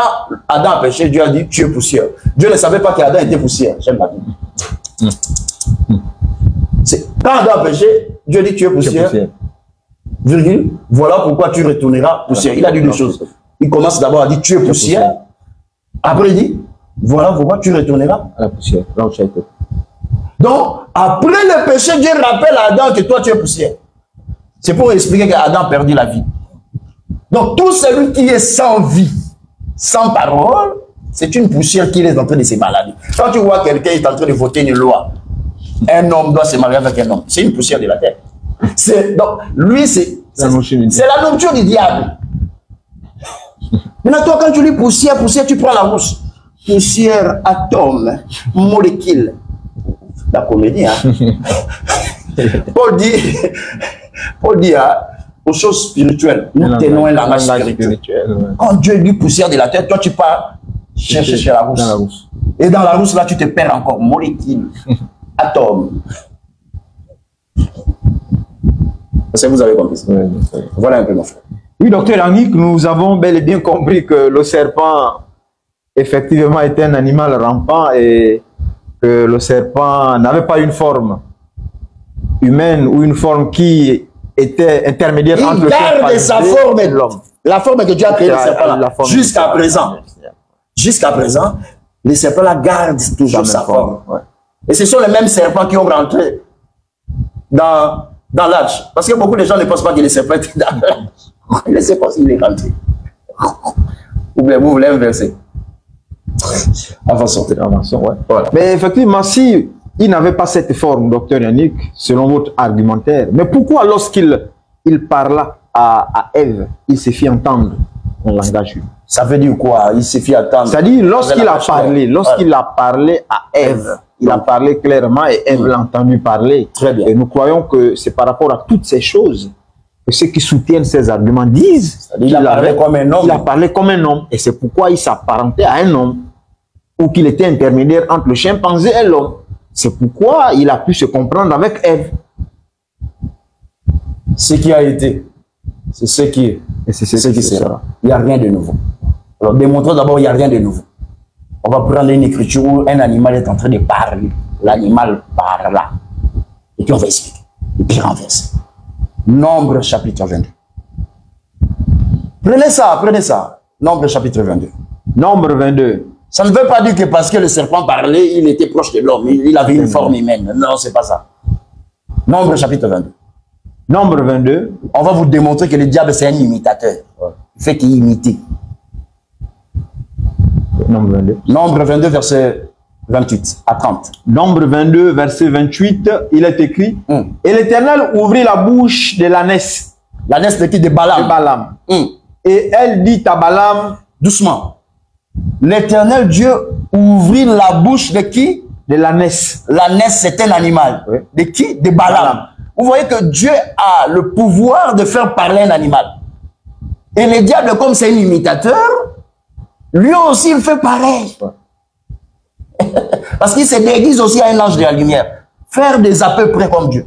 Adam a péché, Dieu a dit, tu es poussière. Dieu ne savait pas qu'Adam était poussière. J'aime la Bible. Quand Adam a péché, Dieu a dit, tu es poussière. Virgule, voilà pourquoi tu retourneras poussière. Il a dit deux choses. Il commence d'abord à dire, tu es poussière. Après, il dit, voilà pourquoi tu retourneras à la poussière. Là où tu as été. Donc, après le péché, Dieu rappelle à Adam que toi, tu es poussière. C'est pour expliquer qu'Adam a perdu la vie. Donc, tout celui qui est sans vie, sans parole, c'est une poussière qui est en train de se balader. Quand tu vois quelqu'un est en train de voter une loi, un homme doit se marier avec un homme, c'est une poussière de la terre. Donc, lui, c'est la nourriture du diable. Maintenant, toi, quand tu dis poussière, poussière, tu prends la rousse. Poussière, atome, molécule. La comédie, hein. Paul dit aux choses spirituelles. Nous tenons un langage spirituel. Quand Dieu dit poussière de la terre, toi tu pars chercher la rousse. Et dans la rousse, là, tu te perds encore. Molécule, atome. Est-ce que vous avez compris ça? Voilà un peu, mon frère. Oui, docteur Yannick, nous avons bel et bien compris que le serpent, effectivement, était un animal rampant et que le serpent n'avait pas une forme humaine ou une forme qui était intermédiaire entre le serpent et sa forme et l'homme. La forme que Dieu a créée le serpent jusqu'à présent. Jusqu'à présent, les serpents là gardent toujours sa forme. Et ce sont les mêmes serpents qui ont rentré dans l'âge. Parce que beaucoup de gens ne pensent pas que les serpents étaient dans l'âge. Ils ne savent pas s'il est rentré. Ou bien vous voulez inverser. Avançons. Ouais. Voilà. Mais effectivement, si il n'avait pas cette forme, docteur Yannick, selon votre argumentaire, mais pourquoi lorsqu'il parla à Ève, il se fit entendre en langage humain? Ça veut dire quoi? Il se fit entendre. C'est-à-dire, lorsqu'il a parlé à Ève, il a parlé clairement et Ève l'a entendu parler. Très bien. Et nous croyons que c'est par rapport à toutes ces choses que ceux qui soutiennent ces arguments disent qu'il a parlé comme un homme. Il a parlé comme un homme. Et c'est pourquoi il s'apparentait à un homme. Ou qu'il était intermédiaire entre le chimpanzé et l'homme. C'est pourquoi il a pu se comprendre avec Ève. Ce qui a été, c'est ce qui est. Et c'est ce qui sera. Il n'y a rien de nouveau. Alors démontrons d'abord qu'il n'y a rien de nouveau. On va prendre une écriture où un animal est en train de parler. L'animal parle. Et puis on va expliquer. Et puis renverser. Nombre chapitre 22. Prenez ça. Nombre chapitre 22. Nombre 22. Ça ne veut pas dire que parce que le serpent parlait, il était proche de l'homme. Il avait une forme humaine. Non, c'est pas ça. Nombre chapitre 22. Nombre 22. On va vous démontrer que le diable, c'est un imitateur. Il fait qu'il imite. Nombre 22. Nombre 22, verset 28 à 30. Nombre 22, verset 28, il est écrit Et l'Éternel ouvrit la bouche de l'ânesse. L'ânesse de qui? De Balaam. Et elle dit à Balaam, doucement. L'Éternel Dieu ouvrit la bouche de qui? De l'ânesse. L'ânesse, c'est un animal. Oui. De qui? De Balaam. Vous voyez que Dieu a le pouvoir de faire parler un animal. Et le diable, comme c'est un imitateur, lui aussi, il fait pareil. Parce qu'il se déguise aussi à un ange de la lumière. Faire des à peu près comme Dieu.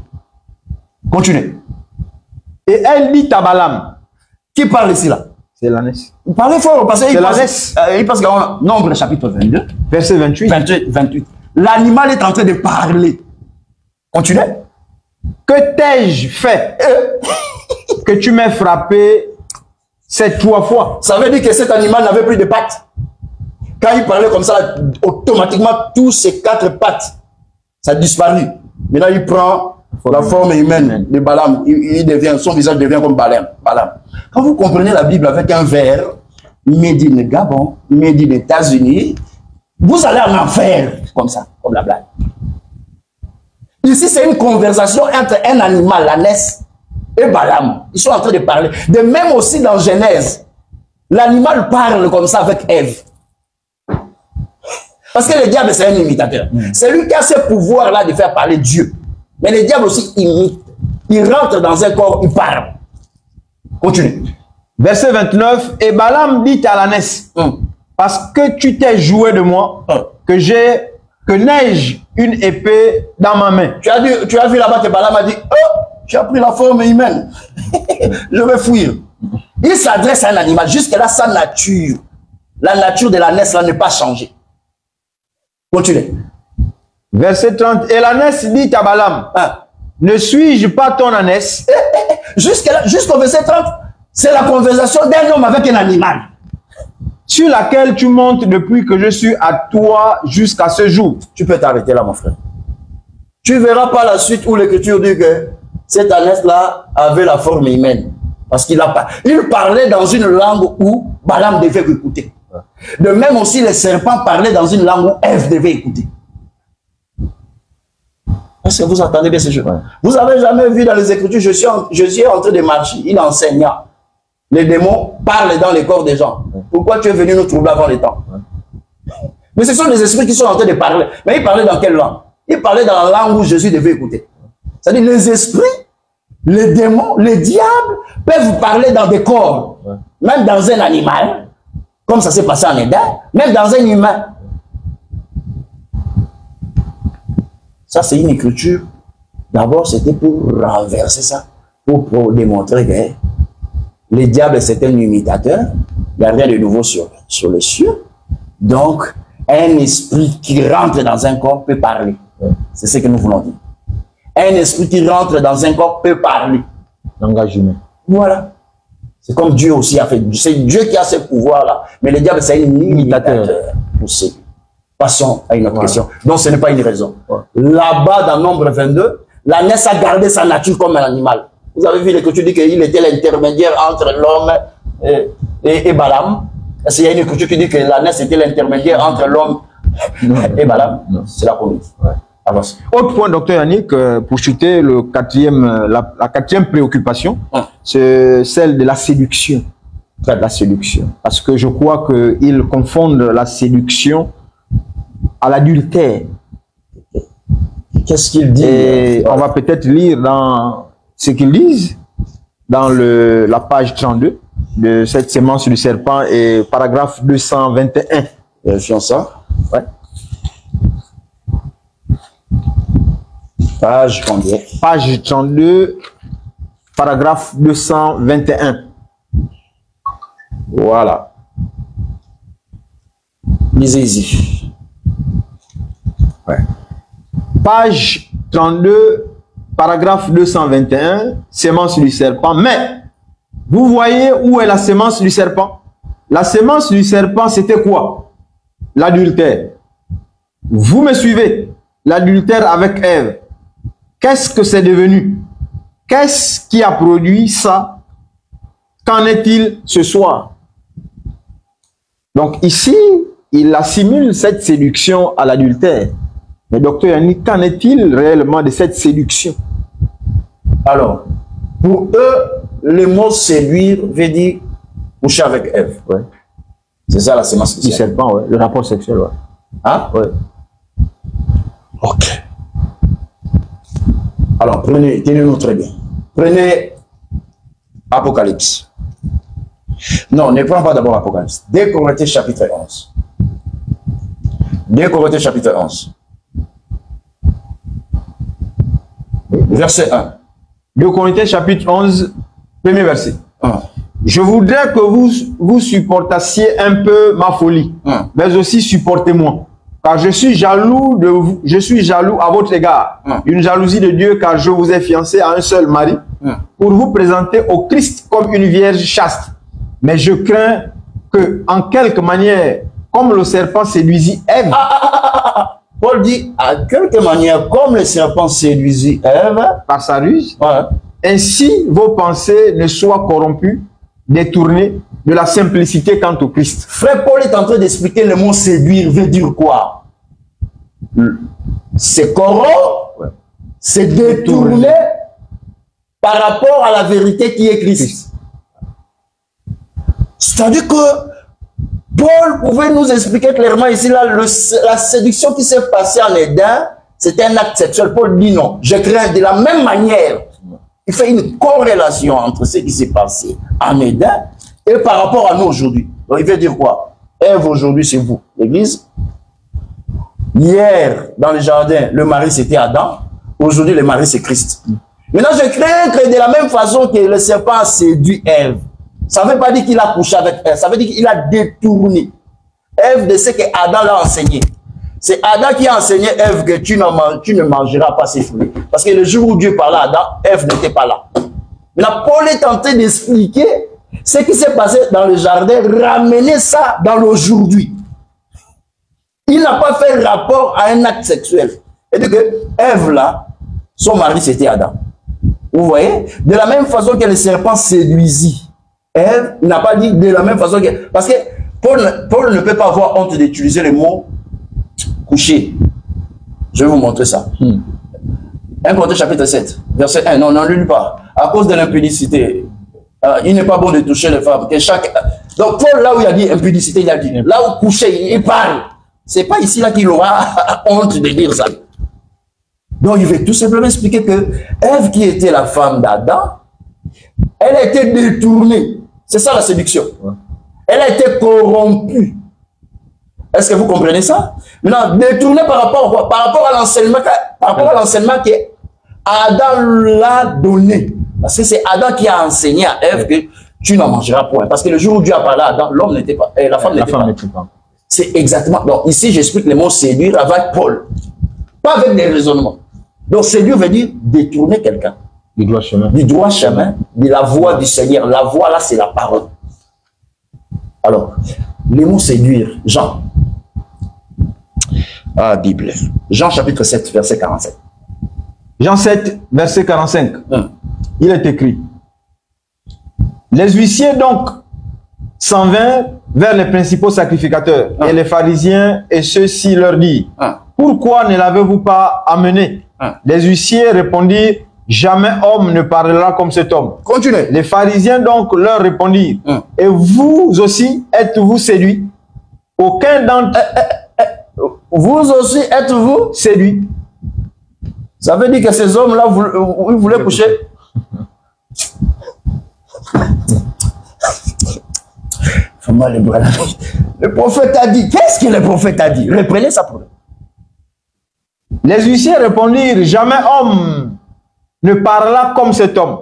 Continuez. Et elle dit à Balaam. Qui parle ici là? C'est l'ânesse. Parlez fort, parce qu'il l'ânesse. passe dans Nombre chapitre 22. Verset 28. 28. L'animal est en train de parler. Continuez. Que t'ai-je fait que tu m'aies frappé cette 3 fois? Ça veut dire que cet animal n'avait plus de pattes. Quand il parlait comme ça, automatiquement, tous ces 4 pattes, ça a disparu. Maintenant, il prend la forme humaine de Balaam. Son visage devient comme Balaam. Quand vous comprenez la Bible avec un vers, made in Gabon, made in États-Unis, vous allez en enfer, comme ça, comme la blague. Ici, c'est une conversation entre un animal, l'ânesse, et Balaam. Ils sont en train de parler. De même aussi dans Genèse, l'animal parle comme ça avec Ève. Parce que le diable, c'est un imitateur. C'est lui qui a ce pouvoir-là de faire parler Dieu. Mais le diable aussi imite. Il rentre dans un corps, il parle. Continue. Verset 29. Et Balaam dit à l'ânesse, parce que tu t'es joué de moi, que n'ai-je une épée dans ma main. Tu as vu là-bas que Balaam a dit, oh, tu as pris la forme humaine. Je vais fuir. Il s'adresse à un animal. Jusque-là, sa nature, la nature de l'ânesse là n'est pas changée. Continuez. Verset 30. Et l'ânesse dit à Balaam, ne suis-je pas ton ânesse? Jusqu'au verset 30, c'est la conversation d'un homme avec un animal. Sur laquelle tu montes depuis que je suis à toi jusqu'à ce jour. Tu peux t'arrêter là, mon frère. Tu verras pas la suite où l'écriture dit que cette ânesse-là avait la forme humaine. Parce qu'il parlait dans une langue où Balaam devait écouter. De même aussi, les serpents parlaient dans une langue où Ève devait écouter. Est-ce que vous entendez bien ces choses? Vous avez jamais vu dans les Écritures, je suis en train de marcher, il enseignant. Les démons parlent dans les corps des gens. Pourquoi tu es venu nous troubler avant le temps? Mais ce sont des esprits qui sont en train de parler. Mais ils parlaient dans quelle langue? Ils parlaient dans la langue où Jésus devait écouter. C'est-à-dire les esprits, les démons, les diables peuvent parler dans des corps. Même dans un animal, comme ça s'est passé en Éden, même dans un humain. Ça, c'est une écriture. D'abord, c'était pour renverser ça, pour démontrer que les diables, c'est un imitateur. Il n'y a rien de nouveau sur le cieux. Donc, un esprit qui rentre dans un corps peut parler. C'est ce que nous voulons dire. Un esprit qui rentre dans un corps peut parler. Langage humain. Voilà. C'est comme Dieu aussi a fait. C'est Dieu qui a ce pouvoir-là. Mais le diable, c'est un imitateur. Passons à une autre question. Donc, ce n'est pas une raison. Là-bas, dans Nombre 22, l'ânesse a gardé sa nature comme un animal. Vous avez vu l'écriture dit qu'il était l'intermédiaire entre l'homme et Balaam. Est-ce qu'il y a une écriture qui dit que l'ânesse était l'intermédiaire entre l'homme et Balaam? C'est la comédie. Avance. Autre point, docteur Yannick, pour chuter la quatrième préoccupation, c'est celle de la séduction. La séduction. Parce que je crois qu'ils confondent la séduction à l'adultère. Qu'est-ce qu'ils disent? Et on va peut-être lire dans ce qu'ils disent dans la page 32 de cette sémence du serpent et paragraphe 221. Vérifions ça. Ouais. Page 32. Page 32, paragraphe 221. Voilà. Lisez ici. Ouais. Page 32, paragraphe 221, sémence du serpent. Mais, vous voyez où est la sémence du serpent? La sémence du serpent, c'était quoi? L'adultère. Vous me suivez? L'adultère avec Ève. Qu'est-ce que c'est devenu? Qu'est-ce qui a produit ça? Qu'en est-il ce soir? Donc ici, il assimile cette séduction à l'adultère. Mais docteur Yannick, qu'en est-il réellement de cette séduction? Alors, pour eux, le mot séduire veut dire coucher avec Ève. Ouais. C'est ça la sémence du serpent, ouais. Le rapport sexuel. Ouais. Hein? Ouais. Ok. Alors, tenez-nous très bien. Prenez Apocalypse. Non, ne prends pas d'abord Apocalypse. 2 Corinthiens chapitre 11. 2 Corinthiens chapitre 11. Verset 1. 2 Corinthiens chapitre 11, premier verset. 1. Je voudrais que vous supportassiez un peu ma folie, mais aussi supportez-moi. Car je suis jaloux de vous, je suis jaloux à votre égard. Une jalousie de Dieu, car je vous ai fiancé à un seul mari, pour vous présenter au Christ comme une vierge chaste. Mais je crains que, en quelque manière, comme le serpent séduisit Ève. Paul dit, à quelque manière, comme le serpent séduisit Ève, par sa ruse, ainsi vos pensées ne soient corrompues, détournées de la simplicité quant au Christ. Frère Paul est en train d'expliquer le mot séduire veut dire quoi? C'est corrompre, c'est détourner par rapport à la vérité qui est Christ. C'est-à-dire que Paul pouvait nous expliquer clairement ici, là, la séduction qui s'est passée en Éden, c'était un acte sexuel. Paul dit non, je crains de la même manière. Il fait une corrélation entre ce qui s'est passé en Éden et par rapport à nous aujourd'hui. Donc il veut dire quoi? Ève aujourd'hui c'est vous, l'église. Hier, dans le jardin, le mari c'était Adam. Aujourd'hui, le mari c'est Christ. Maintenant, je crains que de la même façon que le serpent a séduit Ève, ça ne veut pas dire qu'il a couché avec Ève, ça veut dire qu'il a détourné Ève de ce que Adam l'a enseigné. C'est Adam qui a enseigné Ève que tu ne mangeras pas ces fruits. Parce que le jour où Dieu parlait à Adam, Ève n'était pas là. Maintenant, Paul est en train d'expliquer ce qui s'est passé dans le jardin, ramener ça dans l'aujourd'hui. Il n'a pas fait rapport à un acte sexuel. Et donc, Ève là, son mari c'était Adam. Vous voyez? De la même façon que le serpent séduisit Ève, il n'a pas dit de la même façon que... Parce que Paul ne peut pas avoir honte d'utiliser le mot coucher. Je vais vous montrer ça. 1 Corinthiens chapitre 7, verset 1. Non, ne lis pas. À cause de l'impudicité, il n'est pas bon de toucher les femmes. Que chaque... Donc, Paul, là où il a dit impudicité, il a dit. Là où coucher, il parle. C'est pas ici là qu'il aura honte de dire ça. Donc, il veut tout simplement expliquer que Ève, qui était la femme d'Adam, elle a été détournée. C'est ça la séduction. Elle a été corrompue. Est-ce que vous comprenez ça? Maintenant, détournée par rapport à quoi? Par rapport à l'enseignement que Adam l'a donné. Parce que c'est Adam qui a enseigné à Ève que tu n'en mangeras point. Parce que le jour où Dieu a parlé à Adam, l'homme n'était pas, la femme n'était pas. C'est exactement. Donc ici, j'explique le mot séduire avec Paul. Pas avec des raisonnements. Donc séduire veut dire détourner quelqu'un. Du droit chemin. Du droit chemin, de la voie du Seigneur. La voie là, c'est la parole. Alors, le mot séduire, Jean. Ah, Bible. Jean chapitre 7, verset 47. Jean 7, verset 45. Il est écrit. Les huissiers donc s'en vinrent vers les principaux sacrificateurs et les pharisiens, et ceux-ci leur dirent, pourquoi ne l'avez-vous pas amené? Les huissiers répondirent, jamais homme ne parlera comme cet homme. Continuez. Les pharisiens donc leur répondirent, et vous aussi êtes-vous séduits? Aucun d'entre vous aussi êtes-vous séduits? Ça veut dire que ces hommes-là, ils voulaient coucher. Le prophète a dit. Qu'est-ce que le prophète a dit? Reprenez ça pour nous. Les huissiers répondirent, jamais homme ne parlera comme cet homme.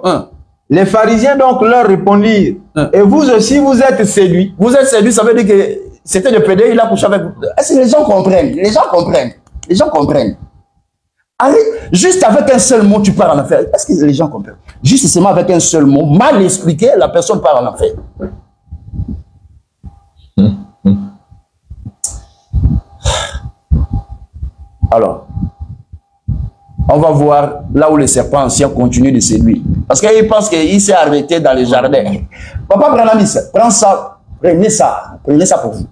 Les pharisiens donc leur répondirent, et vous aussi vous êtes séduits? Vous êtes séduits, ça veut dire que c'était le pédé, il a couché avec vous. Est-ce que les gens comprennent? Les gens comprennent. Les gens comprennent. Allez, juste avec un seul mot, tu pars en affaire. Est-ce que les gens comprennent? Juste seulement avec un seul mot, mal expliqué, la personne part en affaire. Alors, on va voir là où le serpent ancien continue de séduire. Parce qu'il pense qu'il s'est arrêté dans le jardin. Papa Branham, prends ça, prenez ça pour vous.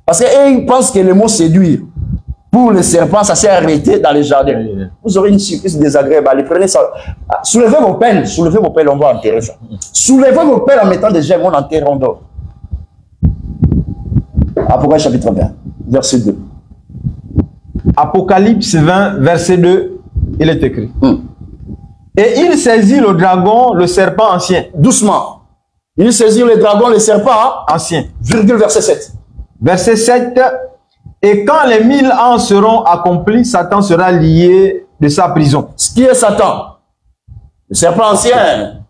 Parce qu'il pense que le mot séduire, pour le serpent, ça s'est arrêté dans le jardin. Vous aurez une surprise désagréable. Allez, prenez ça. Soulevez vos pelles, on va enterrer ça. Soulevez vos pelles en mettant des gemmes, on enterre, on dort. Apocalypse chapitre 20, verset 2. Apocalypse 20, verset 2, il est écrit. Et il saisit le dragon, le serpent ancien. Doucement. Il saisit le dragon, le serpent, ancien. Virgule verset 7. Verset 7. Et quand les 1000 ans seront accomplis, Satan sera lié de sa prison. Ce qui est Satan? Le serpent ancien.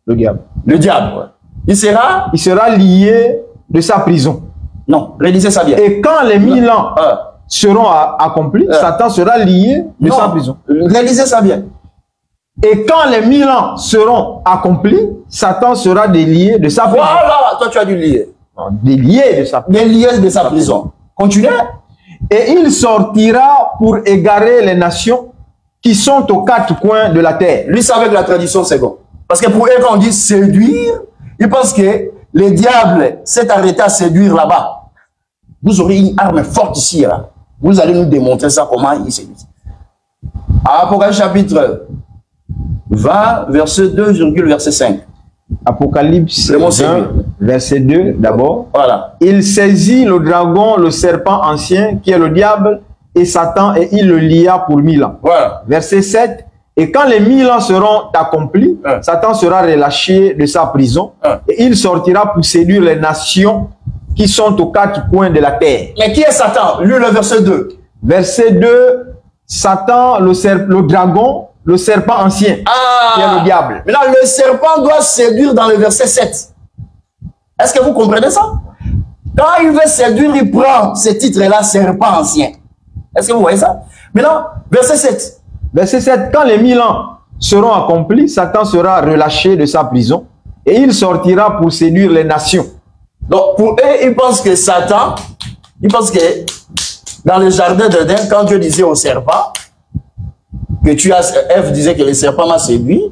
Le diable. Le diable. Ouais. Il sera lié de sa prison. Non, réalisez ça bien. Et quand les 1000 ans seront accomplis, Satan sera lié de sa prison. Réalisez ça bien. Et quand les 1000 ans seront accomplis, Satan sera délié de sa prison. Voilà, toi tu as dû lier. Délié de sa prison. Délié de sa prison. Continuez. Et il sortira pour égarer les nations qui sont aux quatre coins de la terre. Lui, c'est avec la tradition, c'est bon. Parce que pour eux, quand on dit séduire, ils pensent que le diable s'est arrêté à séduire là-bas. Vous aurez une arme forte ici, là. Vous allez nous démontrer ça, comment il séduit. Apocalypse chapitre 20, verset 2, verset 5. Apocalypse 20, verset 2, d'abord. Voilà. Il saisit le dragon, le serpent ancien, qui est le diable, et Satan, et il le lia pour 1000 ans. Voilà. Verset 7. Et quand les 1000 ans seront accomplis, Satan sera relâché de sa prison, et il sortira pour séduire les nations qui sont aux quatre coins de la terre. Mais qui est Satan? Lui, le verset 2. Verset 2, Satan, le dragon, le serpent ancien, qui est le diable. Maintenant, le serpent doit séduire dans le verset 7. Est-ce que vous comprenez ça? Quand il veut séduire, il prend ce titre-là, serpent ancien. Est-ce que vous voyez ça? Maintenant, verset 7. Verset 7, quand les 1000 ans seront accomplis, Satan sera relâché de sa prison et il sortira pour séduire les nations. Donc, pour eux, ils pensent que Satan, ils pensent que dans le jardin d'Éden, quand Dieu disait au serpent, que tu as, Ève disait que le serpent m'a séduit,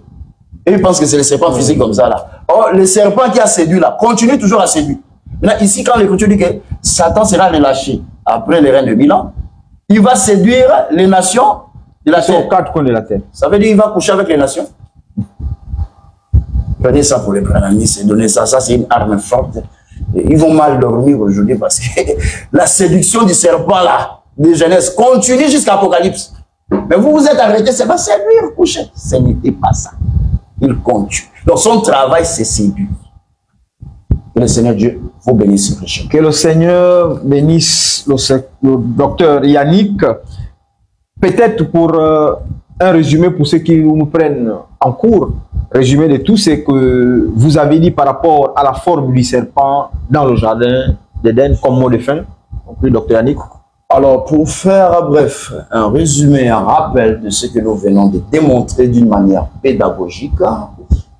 et ils pensent que c'est le serpent physique comme ça là. Or, le serpent qui a séduit là, continue toujours à séduire. Maintenant, ici, quand l'Écriture dit que Satan sera relâché après les règnes de 1000 ans, il va séduire les nations de la terre. Aux quatre coins de la terre. Ça veut dire qu'il va coucher avec les nations. Prenez ça pour les pranamis, donnez ça. Ça, c'est une arme forte. Et ils vont mal dormir aujourd'hui parce que la séduction du serpent là, de Genèse, continue jusqu'à Apocalypse. Mais vous vous êtes arrêté, c'est pas séduire, coucher. Ce n'était pas ça. Il continue. Donc son travail, c'est séduire. Que le Seigneur Dieu vous bénisse. Que le Seigneur bénisse le docteur Yannick. Peut-être pour un résumé pour ceux qui nous prennent en cours, résumé de tout ce que vous avez dit par rapport à la forme du serpent dans le jardin d'Éden comme mot de fin. Donc, docteur Yannick. Alors, pour faire bref, un résumé, un rappel de ce que nous venons de démontrer d'une manière pédagogique,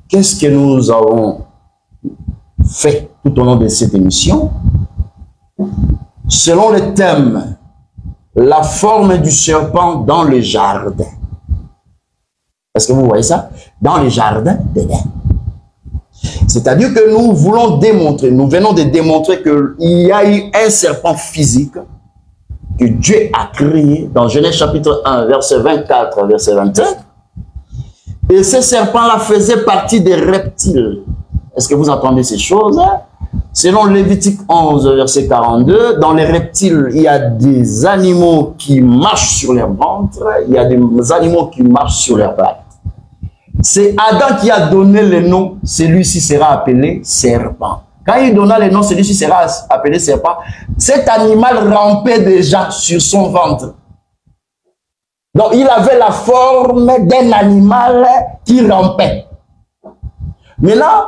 qu'est-ce que nous avons fait tout au long de cette émission? Selon le thème, la forme du serpent dans le jardin. Est-ce que vous voyez ça? Dans le jardin d'Éden. C'est-à-dire que nous voulons démontrer, nous venons de démontrer qu'il y a eu un serpent physique que Dieu a créé dans Genèse chapitre 1, verset 24, verset 21. Et ce serpent-là faisait partie des reptiles. Est-ce que vous entendez ces choses? Selon Lévitique 11, verset 42, dans les reptiles, il y a des animaux qui marchent sur leur ventre, il y a des animaux qui marchent sur leurs pattes. C'est Adam qui a donné le nom, celui-ci sera appelé serpent. Quand il donna le nom, celui-ci sera appelé serpent. Cet animal rampait déjà sur son ventre. Donc il avait la forme d'un animal qui rampait. Maintenant,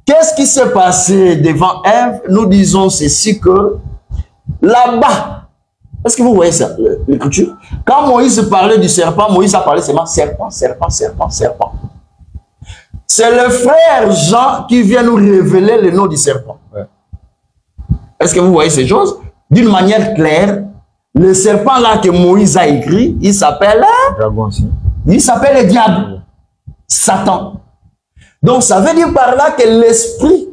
qu'est-ce qui s'est passé devant Ève? Nous disons ceci que là-bas, est-ce que vous voyez ça, l'écriture? Quand Moïse parlait du serpent, Moïse a parlé seulement serpent, serpent, serpent, serpent. C'est le frère Jean qui vient nous révéler le nom du serpent. Ouais. Est-ce que vous voyez ces choses? D'une manière claire, le serpent là que Moïse a écrit, il s'appelle le diable, Satan. Donc ça veut dire par là que l'esprit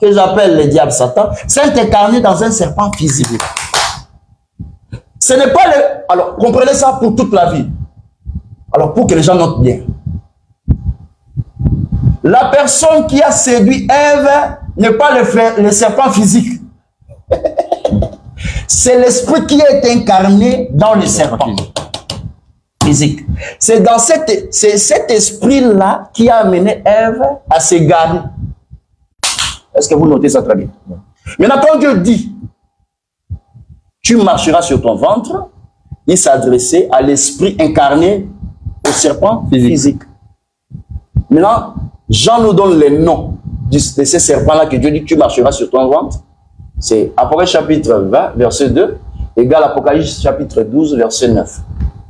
que j'appelle le diable Satan s'est incarné dans un serpent physique. Ce n'est pas le... Alors comprenez ça pour toute la vie. Alors pour que les gens notent bien. La personne qui a séduit Ève n'est pas le serpent physique. C'est l'esprit qui est incarné dans le serpent physique. C'est dans cet esprit-là qui a amené Ève à s'égarer. Est-ce que vous notez ça très bien? Maintenant, quand Dieu dit, tu marcheras sur ton ventre, il s'adressait à l'esprit incarné, au serpent physique. Maintenant, Jean nous donne les noms de ces serpents-là que Dieu dit, tu marcheras sur ton ventre. C'est Apocalypse chapitre 20, verset 2, égale Apocalypse chapitre 12, verset 9.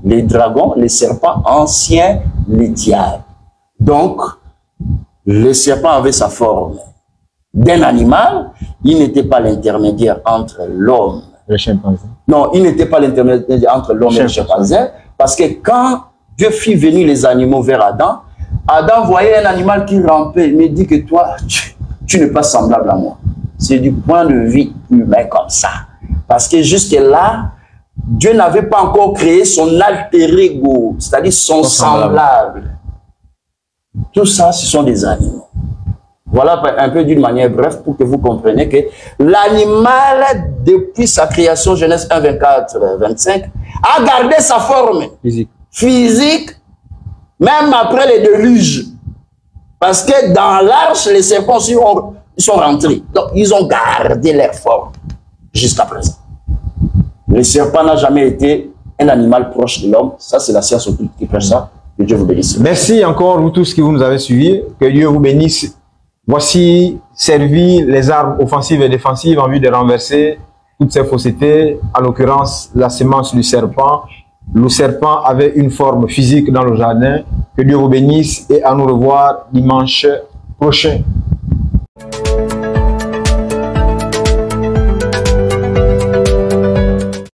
Les dragons, les serpents anciens, les diables. Donc, le serpent avait sa forme d'un animal, il n'était pas l'intermédiaire entre l'homme. Le chimpanzé. Non, il n'était pas l'intermédiaire entre l'homme et le chimpanzé, parce que quand Dieu fit venir les animaux vers Adam, Adam voyait un animal qui rampait, il me dit que toi, tu n'es pas semblable à moi. C'est du point de vue humain comme ça. Parce que jusque-là, Dieu n'avait pas encore créé son alter ego, c'est-à-dire son semblable. Tout ça, ce sont des animaux. Voilà un peu d'une manière brève pour que vous compreniez que l'animal, depuis sa création, Genèse 1, 24, 25, a gardé sa forme physique, même après les déluges. Parce que dans l'arche, les serpents ils sont rentrés. Donc, ils ont gardé leur forme jusqu'à présent. Le serpent n'a jamais été un animal proche de l'homme. Ça, c'est la science occulte qui fait ça. Que Dieu vous bénisse. Merci encore, vous tous qui vous nous avez suivis. Que Dieu vous bénisse. Voici servi les armes offensives et défensives en vue de renverser toutes ces faussetés. En l'occurrence, la semence du serpent. Le serpent avait une forme physique dans le jardin. Que Dieu vous bénisse et à nous revoir dimanche prochain.